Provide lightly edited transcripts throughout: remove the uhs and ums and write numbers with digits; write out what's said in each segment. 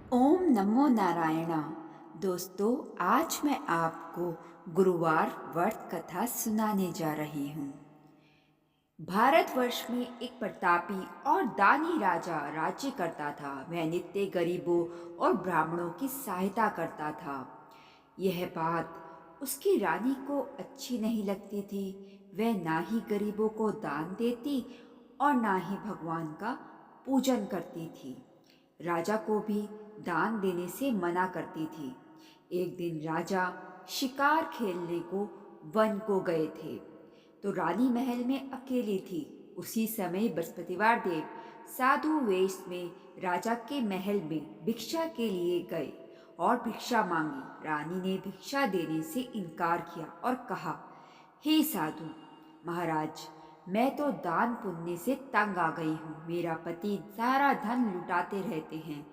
ओम नमो नारायण। दोस्तों, आज मैं आपको गुरुवार व्रत कथा सुनाने जा रही हूँ। भारतवर्ष में एक प्रतापी और दानी राजा राज्य करता था। वह नित्य गरीबों और ब्राह्मणों की सहायता करता था। यह बात उसकी रानी को अच्छी नहीं लगती थी। वह ना ही गरीबों को दान देती और ना ही भगवान का पूजन करती थी। राजा को भी दान देने से मना करती थी। एक दिन राजा शिकार खेलने को वन को गए थे, तो रानी महल में अकेली थी। उसी समय बृहस्पतिवार देव साधु वेश में राजा के महल में भिक्षा के लिए गए और भिक्षा मांगी। रानी ने भिक्षा देने से इनकार किया और कहा, हे साधु महाराज, मैं तो दान पुण्य से तंग आ गई हूँ। मेरा पति सारा धन लुटाते रहते हैं।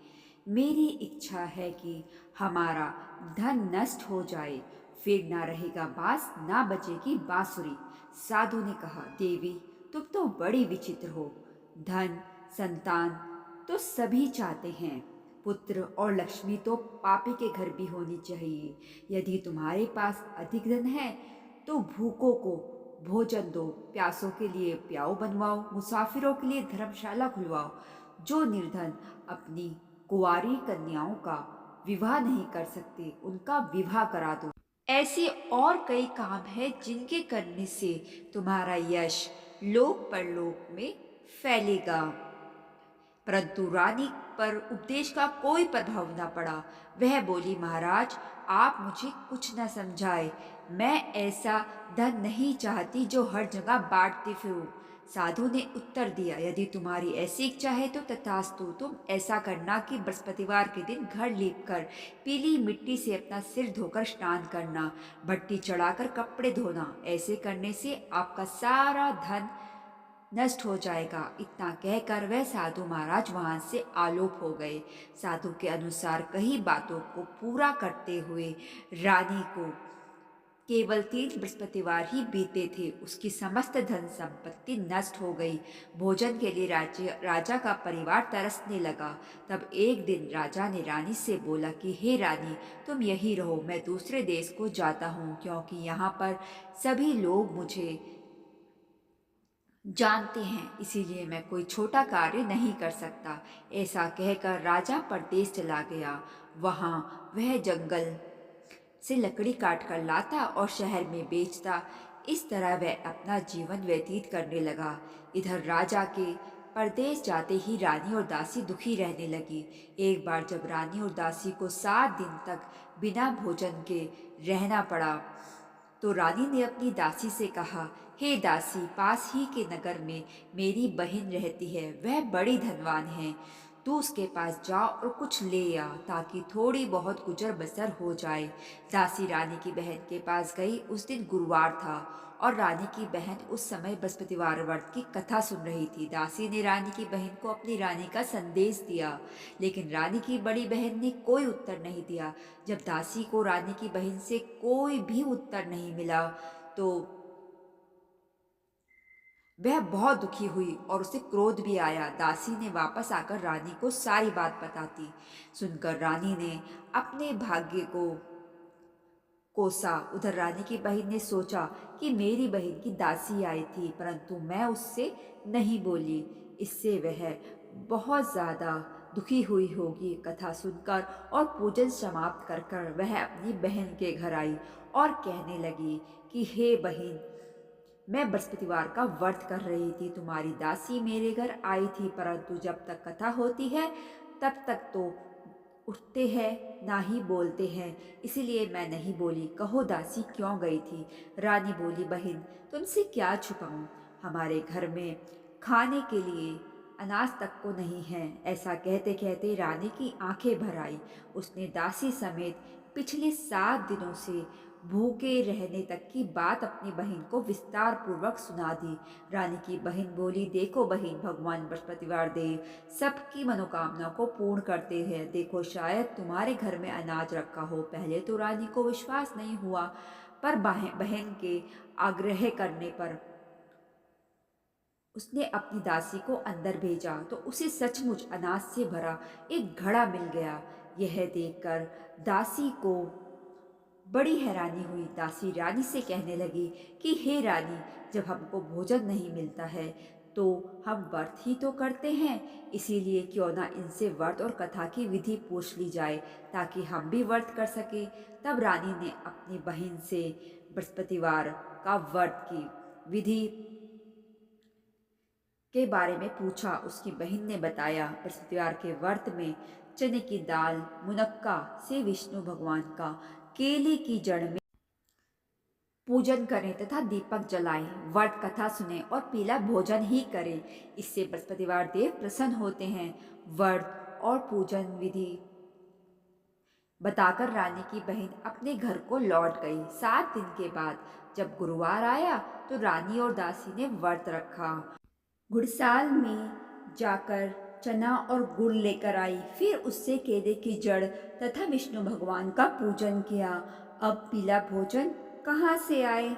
मेरी इच्छा है कि हमारा धन नष्ट हो जाए, फिर ना रहेगा बांस ना बचेगी बांसुरी। साधु ने कहा, देवी तुम तो बड़ी विचित्र हो। धन संतान तो सभी चाहते हैं। पुत्र और लक्ष्मी तो पापी के घर भी होनी चाहिए। यदि तुम्हारे पास अधिक धन है तो भूखों को भोजन दो, प्यासों के लिए प्याऊ बनवाओ, मुसाफिरों के लिए धर्मशाला खुलवाओ। जो निर्धन अपनी कुंवारी कन्याओं का विवाह नहीं कर सकते, उनका विवाह करा दो। ऐसे और कई काम हैं जिनके करने से तुम्हारा यश लोक परलोक में फैलेगा। परंतु रानी पर उपदेश का कोई प्रभाव न पड़ा। वह बोली, महाराज आप मुझे कुछ न समझाए। मैं ऐसा धन नहीं चाहती जो हर जगह बांटती फिरूं। साधु ने उत्तर दिया, यदि तुम्हारी ऐसी इच्छा है तो तथास्तु। तुम ऐसा करना कि बृहस्पतिवार के दिन घर लीप कर पीली मिट्टी से अपना सिर धोकर स्नान करना, भट्टी चढ़ाकर कपड़े धोना। ऐसे करने से आपका सारा धन नष्ट हो जाएगा। इतना कहकर वह साधु महाराज वहां से आलोप हो गए। साधु के अनुसार कई बातों को पूरा करते हुए रानी को केवल 3 बृहस्पतिवार ही बीते थे। उसकी समस्त धन संपत्ति नष्ट हो गई। भोजन के लिए राजा का परिवार तरसने लगा। तब एक दिन राजा ने रानी से बोला कि हे रानी, तुम यही रहो, मैं दूसरे देश को जाता हूँ, क्योंकि यहाँ पर सभी लोग मुझे जानते हैं, इसीलिए मैं कोई छोटा कार्य नहीं कर सकता। ऐसा कहकर राजा परदेश चला गया। वहां वह जंगल से लकड़ी काट कर लाता और शहर में बेचता। इस तरह वह अपना जीवन व्यतीत करने लगा। इधर राजा के परदेश जाते ही रानी और दासी दुखी रहने लगी। एक बार जब रानी और दासी को 7 दिन तक बिना भोजन के रहना पड़ा, तो रानी ने अपनी दासी से कहा, हे दासी, पास ही के नगर में मेरी बहन रहती है। वह बड़ी धनवान है। तू उसके पास जा और कुछ ले आ, ताकि थोड़ी बहुत गुजर बसर हो जाए। दासी रानी की बहन के पास गई। उस दिन गुरुवार था और रानी की बहन उस समय बृहस्पतिवार व्रत की कथा सुन रही थी। दासी ने रानी की बहन को अपनी रानी का संदेश दिया, लेकिन रानी की बड़ी बहन ने कोई उत्तर नहीं दिया। जब दासी को रानी की बहन से कोई भी उत्तर नहीं मिला, तो वह बहुत दुखी हुई और उसे क्रोध भी आया। दासी ने वापस आकर रानी को सारी बात बताती। सुनकर रानी ने अपने भाग्य को कोसा। उधर रानी की बहन ने सोचा कि मेरी बहन की दासी आई थी, परंतु मैं उससे नहीं बोली। इससे वह बहुत ज्यादा दुखी हुई होगी। कथा सुनकर और पूजन समाप्त कर कर वह अपनी बहन के घर आई और कहने लगी कि हे बहन, मैं बृहस्पतिवार का व्रत कर रही थी। तुम्हारी दासी मेरे घर आई थी, परंतु जब तक कथा होती है तब तक तो उठते हैं ना ही बोलते हैं, इसीलिए मैं नहीं बोली। कहो दासी क्यों गई थी? रानी बोली, बहन तुमसे क्या छुपाऊं, हमारे घर में खाने के लिए अनाज तक को नहीं है। ऐसा कहते कहते रानी की आंखें भर आई। उसने दासी समेत पिछले 7 दिनों से भूखे रहने तक की बात अपनी बहन को विस्तार पूर्वक सुना दी। रानी की बहन बोली, देखो बहन, भगवान बृहस्पतिवार देव सबकी मनोकामना को पूर्ण करते हैं। देखो, शायद तुम्हारे घर में अनाज रखा हो। पहले तो रानी को विश्वास नहीं हुआ, पर बहन के आग्रह करने पर उसने अपनी दासी को अंदर भेजा तो उसे सचमुच अनाज से भरा एक घड़ा मिल गया। यह देखकर दासी को बड़ी हैरानी हुई। दासी रानी से कहने लगी कि हे रानी, जब हमको भोजन नहीं मिलता है तो हम व्रत ही तो करते हैं, इसीलिए क्यों ना इनसे व्रत और कथा की विधि पूछ ली जाए ताकि हम भी व्रत कर सके। तब रानी ने अपनी बहन से बृहस्पतिवार का व्रत की विधि के बारे में पूछा। उसकी बहन ने बताया, बृहस्पतिवार के व्रत में चने की दाल, मुनक्का से विष्णु भगवान का केले की जड़ में पूजन करें तथा दीपक जलाएं, व्रत कथा सुने और पीला भोजन ही करें। इससे बृहस्पतिवार देव प्रसन्न होते हैं। व्रत और पूजन विधि बताकर रानी की बहन अपने घर को लौट गई। 7 दिन के बाद जब गुरुवार आया तो रानी और दासी ने व्रत रखा। गुड़साल में जाकर चना और गुड़ लेकर आई, फिर उससे केले की जड़ तथा विष्णु भगवान का पूजन किया। अब पीला भोजन कहाँ से आए?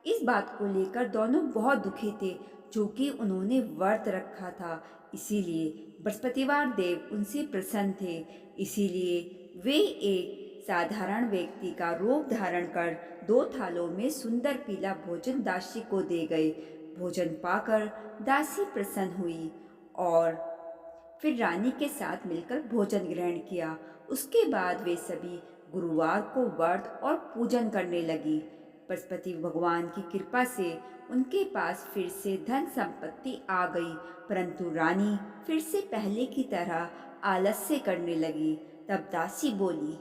इस बात को लेकर दोनों बहुत दुखी थे, क्योंकि उन्होंने व्रत रखा था। इसीलिए बृहस्पतिवार देव उनसे प्रसन्न थे। इसीलिए वे एक साधारण व्यक्ति का रूप धारण कर 2 थालों में सुंदर पीला भोजन दासी को दे गए। भोजन पाकर दासी प्रसन्न हुई और फिर रानी के साथ मिलकर भोजन ग्रहण किया। उसके बाद वे सभी गुरुवार को व्रत और पूजन करने लगी। बृहस्पति भगवान की कृपा से उनके पास फिर से धन संपत्ति आ गई, परंतु रानी फिर से पहले की तरह आलस्य करने लगी। तब दासी बोली,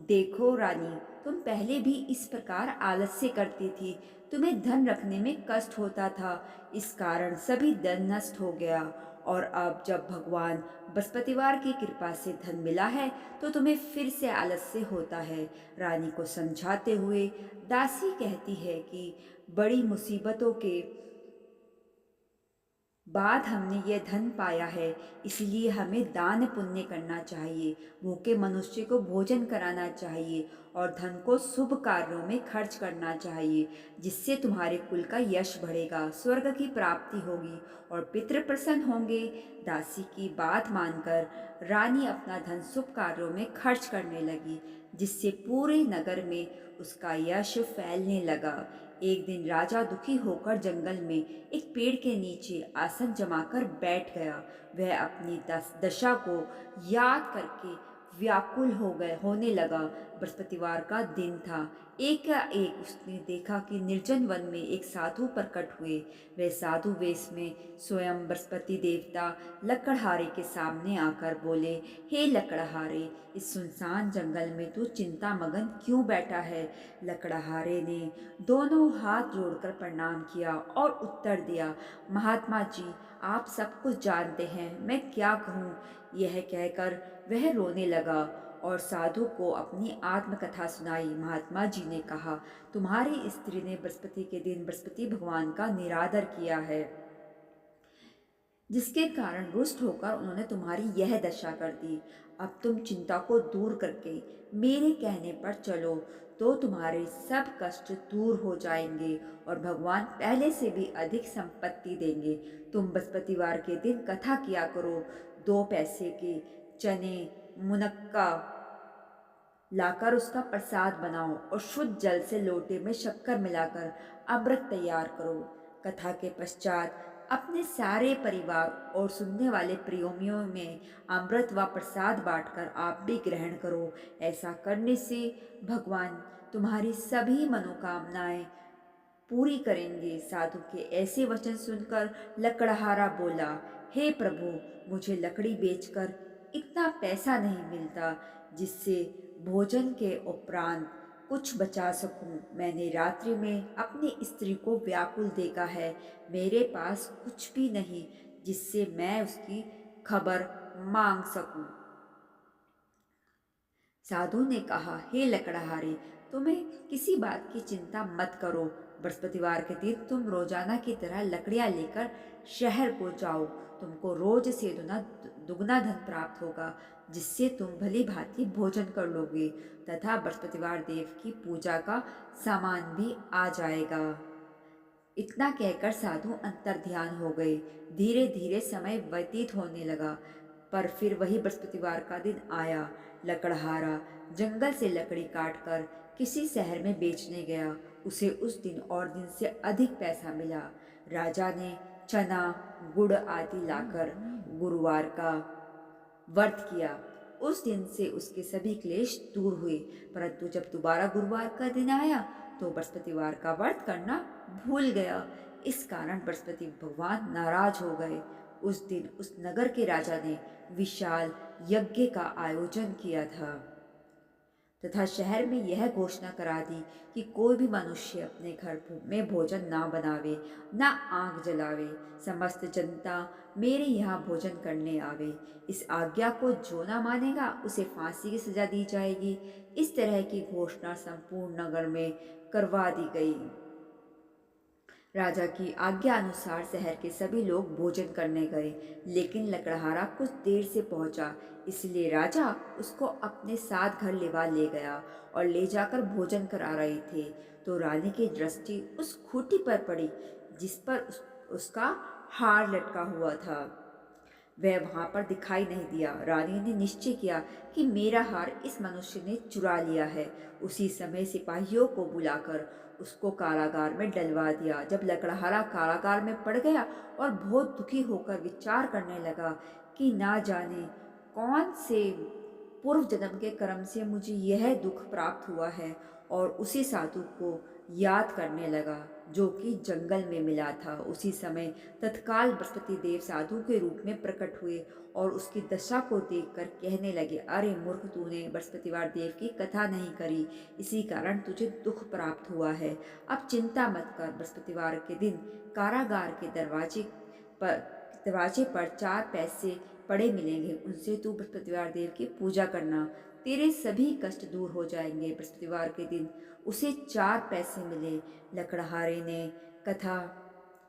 देखो रानी, तुम पहले भी इस प्रकार आलस्य करती थी। तुम्हें धन रखने में कष्ट होता था, इस कारण सभी धन नष्ट हो गया। और अब जब भगवान बृहस्पतिवार की कृपा से धन मिला है तो तुम्हें फिर से आलस्य होता है। रानी को समझाते हुए दासी कहती है कि बड़ी मुसीबतों के बाद हमने यह धन पाया है, इसलिए हमें दान पुण्य करना चाहिए, भूखे मनुष्य को भोजन कराना चाहिए और धन को शुभ कार्यों में खर्च करना चाहिए, जिससे तुम्हारे कुल का यश बढ़ेगा, स्वर्ग की प्राप्ति होगी और पितृ प्रसन्न होंगे। दासी की बात मानकर रानी अपना धन शुभ कार्यों में खर्च करने लगी, जिससे पूरे नगर में उसका यश फैलने लगा। एक दिन राजा दुखी होकर जंगल में एक पेड़ के नीचे आसन जमाकर बैठ गया। वह अपनी दशा को याद करके व्याकुल होने लगा। बृहस्पतिवार का दिन था। एकाएक उसने देखा कि निर्जन वन में एक साधु प्रकट हुए। वह साधु वेश में स्वयं बृहस्पति देवता लकड़हारे के सामने आकर बोले, हे लकड़हारे, इस सुनसान जंगल में तू चिंता मगन क्यों बैठा है? लकड़हारे ने दोनों हाथ जोड़कर प्रणाम किया और उत्तर दिया, महात्मा जी, आप सब कुछ जानते हैं, मैं क्या कहूँ? यह कहकर वह रोने लगा और साधु को अपनी आत्मकथा सुनाई। महात्मा जी ने कहा, तुम्हारी स्त्री ने बृहस्पति के दिन बृहस्पति भगवान का निरादर किया है, जिसके कारण रुष्ट होकर उन्होंने तुम्हारी यह दशा कर दी। अब तुम चिंता को दूर करके मेरे कहने पर चलो तो तुम्हारे सब कष्ट दूर हो जाएंगे और भगवान पहले से भी अधिक संपत्ति देंगे। तुम बृहस्पतिवार के दिन कथा किया करो। 2 पैसे के चने, मुनक्का लाकर उसका प्रसाद बनाओ और शुद्ध जल से लोटे में शक्कर मिलाकर अमृत तैयार करो। कथा के पश्चात अपने सारे परिवार और सुनने वाले प्रेमियों में अमृत व प्रसाद बांटकर आप भी ग्रहण करो। ऐसा करने से भगवान तुम्हारी सभी मनोकामनाएं पूरी करेंगे। साधु के ऐसे वचन सुनकर लकड़हारा बोला, हे प्रभु, मुझे लकड़ी बेचकर इतना पैसा नहीं मिलता जिससे भोजन के उपरांत कुछ बचा सकूं। मैंने रात्रि में अपनी स्त्री को व्याकुल देखा है। मेरे पास कुछ भी नहीं जिससे मैं उसकी खबर मांग सकूं। साधु ने कहा, हे लकड़हारे, तुम्हें किसी बात की चिंता मत करो। बृहस्पतिवार के दिन तुम रोजाना की तरह लकड़ियां लेकर शहर को जाओ। तुमको रोज से दुगना धन प्राप्त होगा, जिससे तुम भली भांति भोजन कर लोगे तथा बृहस्पतिवार देव की पूजा का सामान भी आ जाएगा। इतना कहकर साधु अंतर्ध्यान हो गए। धीरे धीरे समय व्यतीत होने लगा। पर फिर वही बृहस्पतिवार का दिन आया। लकड़हारा जंगल से लकड़ी काटकर किसी शहर में बेचने गया। उसे उस दिन और दिन से अधिक पैसा मिला। राजा ने चना, गुड़ आदि लाकर गुरुवार का व्रत किया। उस दिन से उसके सभी क्लेश दूर हुए। परंतु जब दोबारा गुरुवार का दिन आया तो बृहस्पतिवार का व्रत करना भूल गया। इस कारण बृहस्पति भगवान नाराज हो गए। उस दिन उस नगर के राजा ने विशाल यज्ञ का आयोजन किया था तथा शहर में यह घोषणा करा दी कि कोई भी मनुष्य अपने घर में भोजन ना बनावे, ना आग जलावे। समस्त जनता मेरे यहाँ भोजन करने आवे। इस आज्ञा को जो ना मानेगा उसे फांसी की सजा दी जाएगी। इस तरह की घोषणा संपूर्ण नगर में करवा दी गई। राजा की आज्ञा अनुसार शहर के सभी लोग भोजन करने गए, लेकिन लकड़हारा कुछ देर से पहुंचा। इसलिए राजा उसको अपने साथ घर ले गया और ले जाकर भोजन करा रहे थे तो रानी की दृष्टि उस खूंटी पर पड़ी जिस पर उसका हार लटका हुआ था। वह वहां पर दिखाई नहीं दिया। रानी ने निश्चय किया कि मेरा हार इस मनुष्य ने चुरा लिया है। उसी समय सिपाहियों को बुलाकर उसको कारागार में डलवा दिया। जब लकड़हारा कारागार में पड़ गया और बहुत दुखी होकर विचार करने लगा कि ना जाने कौन से पूर्व जन्म के कर्म से मुझे यह दुख प्राप्त हुआ है, और उसी साधु को याद करने लगा जो कि जंगल में मिला था। उसी समय तत्काल बृहस्पति देव साधु के रूप में प्रकट हुए और उसकी दशा को देखकर कहने लगे, अरे मूर्ख, तूने बृहस्पतिवार देव की कथा नहीं करी, इसी कारण तुझे दुख प्राप्त हुआ है। अब चिंता मत कर। बृहस्पतिवार के दिन कारागार के दरवाजे पर 4 पैसे पड़े मिलेंगे, उनसे तू बृहस्पतिवार देव की पूजा करना, तेरे सभी कष्ट दूर हो जाएंगे। बृहस्पतिवार के दिन उसे 4 पैसे मिले। लकड़हारे ने कथा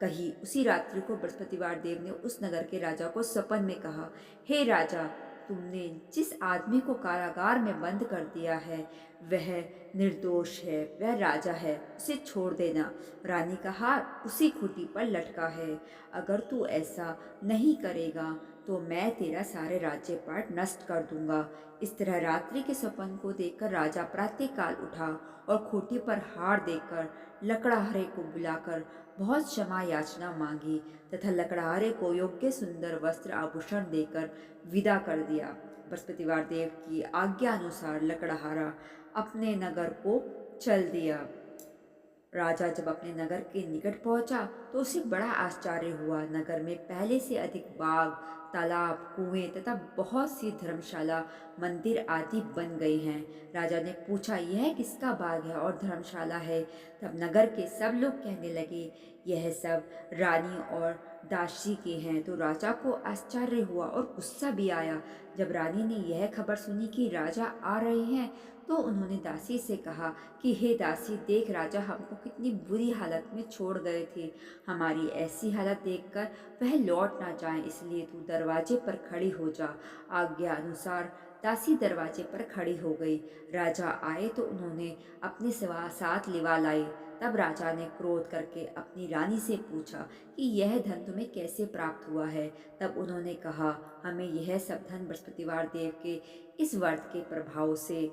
कही। उसी रात्रि को बृहस्पतिवार देव ने उस नगर के राजा को सपन में कहा, हे राजा, तुमने जिस आदमी को कारागार में बंद कर दिया है वह निर्दोष है, वह राजा है, उसे छोड़ देना। रानी का हार उसी खूंटी पर लटका है। अगर तू ऐसा नहीं करेगा तो मैं तेरा सारे राज्य पाट नष्ट कर दूंगा। इस तरह रात्रि के सपन को देखकर राजा प्रातःकाल उठा और खूंटी पर हार देखकर लकड़हारे को बुलाकर बहुत क्षमा याचना मांगी तथा लकड़हारे को योग्य सुंदर वस्त्र आभूषण देकर विदा कर दिया। बृहस्पतिवार देव की आज्ञा अनुसार लकड़हारा अपने नगर को चल दिया। राजा जब अपने नगर के निकट पहुंचा तो उसे बड़ा आश्चर्य हुआ। नगर में पहले से अधिक बाग, तालाब, कुएं तथा बहुत सी धर्मशाला, मंदिर आदि बन गए हैं। राजा ने पूछा, यह किसका बाग है और धर्मशाला है? तब नगर के सब लोग कहने लगे, यह सब रानी और दासी के हैं। तो राजा को आश्चर्य हुआ और गुस्सा भी आया। जब रानी ने यह खबर सुनी कि राजा आ रहे हैं तो उन्होंने दासी से कहा कि हे दासी, देख, राजा हमको कितनी बुरी हालत में छोड़ गए थे। हमारी ऐसी हालत देखकर वह लौट ना जाए, इसलिए तू दरवाजे पर खड़ी हो जा। आज्ञा अनुसार दासी दरवाजे पर खड़ी हो गई। राजा आए तो उन्होंने अपने साथ लिवा लाई। तब राजा ने क्रोध करके अपनी रानी से पूछा कि यह धन तुम्हें कैसे प्राप्त हुआ है? तब उन्होंने कहा, हमें यह सब धन बृहस्पतिवार देव के इस व्रत के प्रभाव से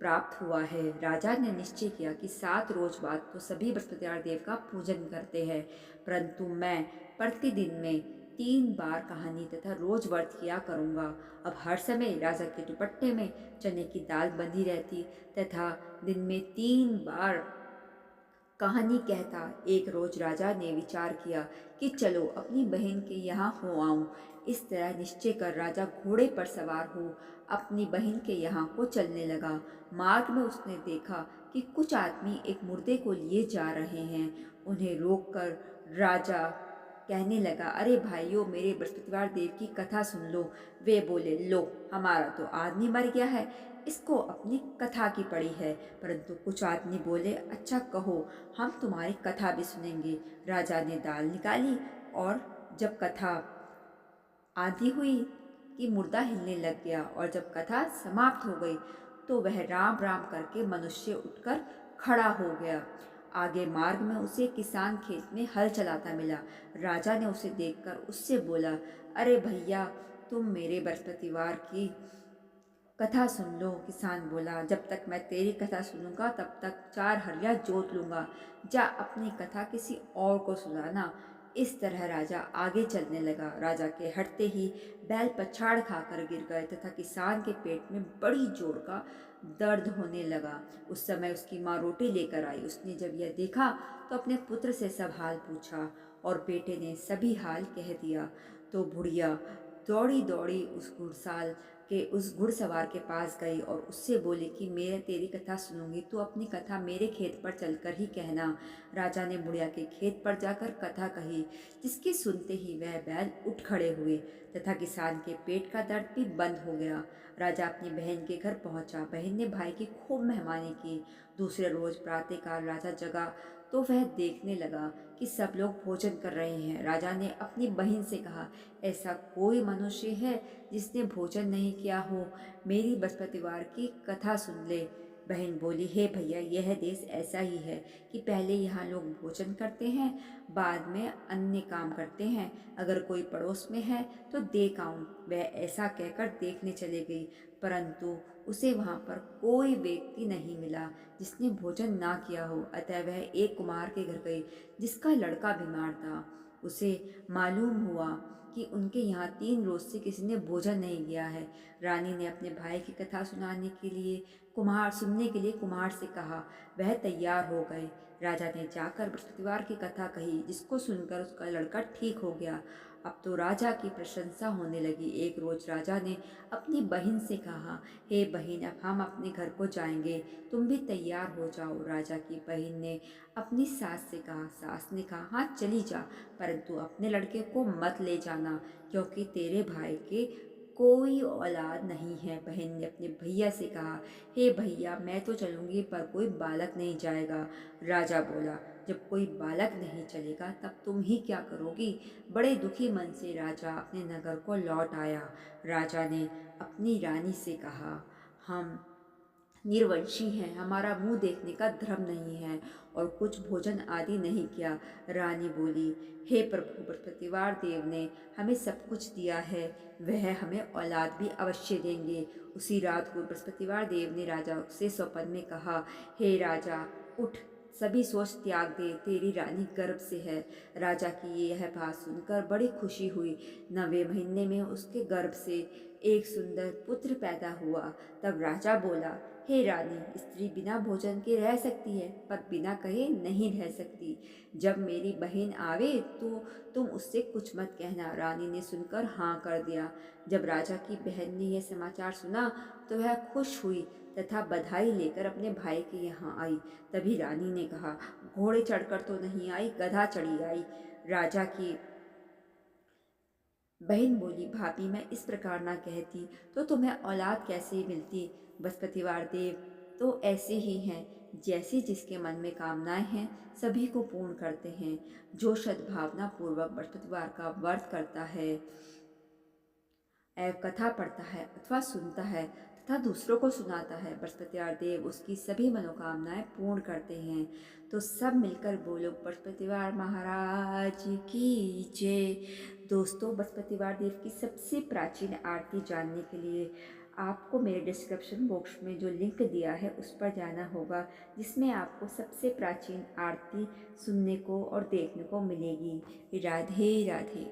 प्राप्त हुआ है। राजा ने निश्चय किया कि 7 रोज बाद तो सभी बृहस्पतिवार देव का पूजन करते हैं, परंतु मैं प्रतिदिन में 3 बार कहानी तथा रोज व्रत किया करूँगा। अब हर समय राजा के दुपट्टे में चने की दाल बंधी रहती तथा दिन में 3 बार कहानी कहता। एक रोज राजा ने विचार किया कि चलो अपनी बहन के यहाँ हो आऊं। इस तरह निश्चय कर राजा घोड़े पर सवार हो अपनी बहन के यहाँ को चलने लगा। मार्ग में उसने देखा कि कुछ आदमी एक मुर्दे को लिए जा रहे हैं। उन्हें रोककर राजा कहने लगा, अरे भाइयों, मेरे बृहस्पतिवार देव की कथा सुन लो। वे बोले, लो, हमारा तो आदमी मर गया है, इसको अपनी कथा की पड़ी है। परंतु कुछ आदमी बोले, अच्छा कहो, हम तुम्हारी कथा भी सुनेंगे। राजा ने दाल निकाली और जब कथा आधी हुई कि मुर्दा हिलने लग गया, और जब कथा समाप्त हो गई तो वह राम राम करके मनुष्य उठकर खड़ा हो गया। आगे मार्ग में उसे किसान खेत में हल चलाता मिला। राजा ने उसे देखकर उससे बोला, अरे भैया, तुम मेरे बृहस्पतिवार की कथा सुन लो। किसान बोला, जब तक मैं तेरी कथा सुनूंगा तब तक 4 हरिया जोत लूंगा। जा अपनी कथा किसी और को सुनाना। इस तरह राजा आगे चलने लगा। राजा के हटते ही बैल पछाड़ खाकर गिर गए तथा किसान के पेट में बड़ी जोर का दर्द होने लगा। उस समय उसकी माँ रोटी लेकर आई। उसने जब यह देखा तो अपने पुत्र से सब हाल पूछा और बेटे ने सभी हाल कह दिया। तो बुढ़िया दौड़ी दौड़ी उस घुड़सवार के पास गई और उससे बोली कि मैं तेरी कथा सुनूंगी, तू अपनी कथा मेरे खेत पर चलकर ही कहना। राजा ने बुढ़िया के खेत पर जाकर कथा कही, जिसके सुनते ही वह बैल उठ खड़े हुए तथा किसान के पेट का दर्द भी बंद हो गया। राजा अपनी बहन के घर पहुंचा। बहन ने भाई की खूब मेहमानी की। दूसरे रोज प्रातःकाल राजा जगा तो वह देखने लगा कि सब लोग भोजन कर रहे हैं। राजा ने अपनी बहन से कहा, ऐसा कोई मनुष्य है जिसने भोजन नहीं किया हो? मेरी बृहस्पतिवार की कथा सुन ले। बहन बोली, हे भैया, यह देश ऐसा ही है कि पहले यहाँ लोग भोजन करते हैं, बाद में अन्य काम करते हैं। अगर कोई पड़ोस में है तो देख आऊं। वह ऐसा कहकर देखने चले गई, परंतु उसे वहाँ पर कोई व्यक्ति नहीं मिला जिसने भोजन ना किया हो। अतः वह एक कुम्हार के घर गई जिसका लड़का बीमार था। उसे मालूम हुआ कि उनके यहाँ 3 रोज से किसी ने भोजन नहीं किया है। रानी ने अपने भाई की कथा सुनने के लिए कुम्हार से कहा। वह तैयार हो गए। राजा ने जाकर बृहस्पतिवार की कथा कही, जिसको सुनकर उसका लड़का ठीक हो गया। अब तो राजा की प्रशंसा होने लगी। एक रोज राजा ने अपनी बहन से कहा, हे बहन, अब हम अपने घर को जाएंगे, तुम भी तैयार हो जाओ। राजा की बहन ने अपनी सास से कहा। सास ने कहा, हाँ चली जा, परंतु अपने लड़के को मत ले जाना, क्योंकि तेरे भाई के कोई औलाद नहीं है। बहन ने अपने भैया से कहा, हे भैया, मैं तो चलूंगी पर कोई बालक नहीं जाएगा। राजा बोला, जब कोई बालक नहीं चलेगा तब तुम ही क्या करोगी? बड़े दुखी मन से राजा अपने नगर को लौट आया। राजा ने अपनी रानी से कहा, हम निर्वंशी हैं, हमारा मुंह देखने का धर्म नहीं है और कुछ भोजन आदि नहीं किया। रानी बोली, हे प्रभु, बृहस्पतिवार देव ने हमें सब कुछ दिया है, वह हमें औलाद भी अवश्य देंगे। उसी रात को बृहस्पतिवार देव ने राजा से स्वप्न में कहा, हे राजा, उठ, सभी सोच त्याग दे, तेरी रानी गर्भ से है। राजा की यह बात सुनकर बड़ी खुशी हुई। 9वें महीने में उसके गर्भ से एक सुंदर पुत्र पैदा हुआ। तब राजा बोला, हे रानी, स्त्री बिना भोजन के रह सकती है पर बिना कहे नहीं रह सकती। जब मेरी बहन आवे तो तुम उससे कुछ मत कहना। रानी ने सुनकर हाँ कर दिया। जब राजा की बहन ने यह समाचार सुना तो वह खुश हुई तथा बधाई लेकर अपने भाई के यहाँ आई। तभी रानी ने कहा, घोड़े चढ़कर तो नहीं आई, गधा चढ़ी आई। राजा की बहन बोली, भाभी, मैं इस प्रकार ना कहती तो तुम्हें औलाद कैसे मिलती? बृहस्पतिवार देव तो ऐसे ही हैं, जैसी जिसके मन में कामनाएं हैं सभी को पूर्ण करते हैं। जो सद्भावना पूर्वक बृहस्पतिवार का व्रत करता है, कथा पढ़ता है अथवा सुनता है तथा दूसरों को सुनाता है, बृहस्पतिवार देव उसकी सभी मनोकामनाएं पूर्ण करते हैं। तो सब मिलकर बोलो, बृहस्पतिवार महाराज की जय। दोस्तों, बृहस्पतिवार देव की सबसे प्राचीन आरती जानने के लिए आपको मेरे डिस्क्रिप्शन बॉक्स में जो लिंक दिया है उस पर जाना होगा, जिसमें आपको सबसे प्राचीन आरती सुनने को और देखने को मिलेगी। राधे राधे।